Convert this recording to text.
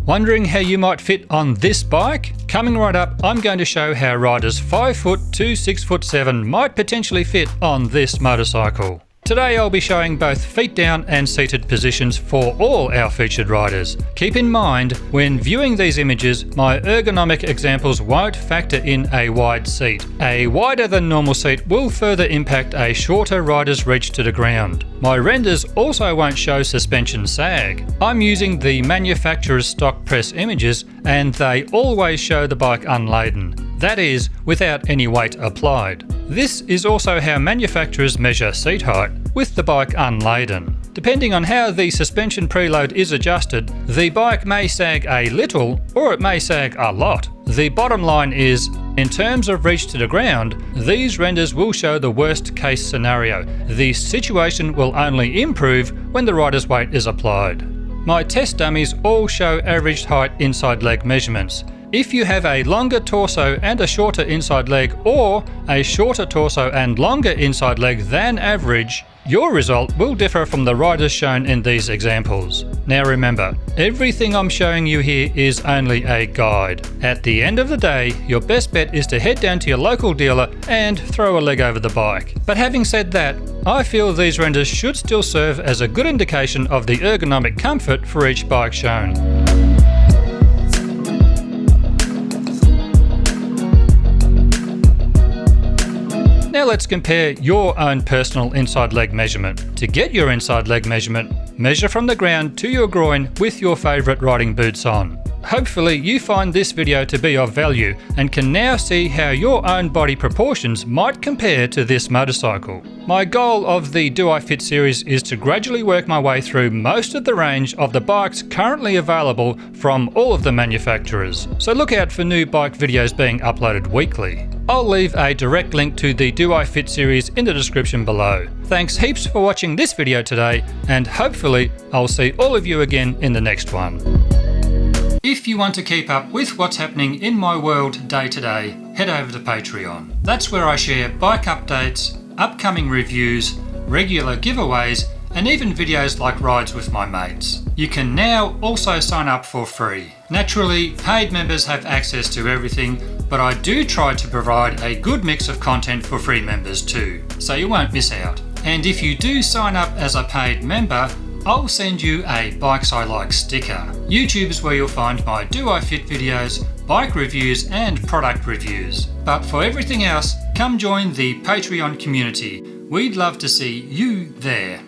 Wondering how you might fit on this bike? Coming right up, I'm going to show how riders 5 foot to 6'7" might potentially fit on this motorcycle. Today I'll be showing both feet down and seated positions for all our featured riders. Keep in mind, when viewing these images, my ergonomic examples won't factor in a wide seat. A wider than normal seat will further impact a shorter rider's reach to the ground. My renders also won't show suspension sag. I'm using the manufacturer's stock press images and they always show the bike unladen. That is, without any weight applied. This is also how manufacturers measure seat height, with the bike unladen. Depending on how the suspension preload is adjusted, the bike may sag a little or it may sag a lot. The bottom line is, in terms of reach to the ground, these renders will show the worst case scenario. The situation will only improve when the rider's weight is applied. My test dummies all show averaged height inside leg measurements. If you have a longer torso and a shorter inside leg, or a shorter torso and longer inside leg than average, your result will differ from the riders shown in these examples. Now remember, everything I'm showing you here is only a guide. At the end of the day, your best bet is to head down to your local dealer and throw a leg over the bike. But having said that, I feel these renders should still serve as a good indication of the ergonomic comfort for each bike shown. Now let's compare your own personal inside leg measurement. To get your inside leg measurement, measure from the ground to your groin with your favourite riding boots on. Hopefully you find this video to be of value and can now see how your own body proportions might compare to this motorcycle. My goal of the Do I Fit series is to gradually work my way through most of the range of the bikes currently available from all of the manufacturers. So look out for new bike videos being uploaded weekly. I'll leave a direct link to the Do I Fit series in the description below. Thanks heaps for watching this video today, and hopefully I'll see all of you again in the next one. If you want to keep up with what's happening in my world day to day, head over to Patreon. That's where I share bike updates, upcoming reviews, regular giveaways, and even videos like rides with my mates. You can now also sign up for free. Naturally, paid members have access to everything, but I do try to provide a good mix of content for free members too, so you won't miss out. And if you do sign up as a paid member, I'll send you a Bikes I Like sticker. YouTube is where you'll find my Do I Fit videos, bike reviews and product reviews. But for everything else, come join the Patreon community. We'd love to see you there.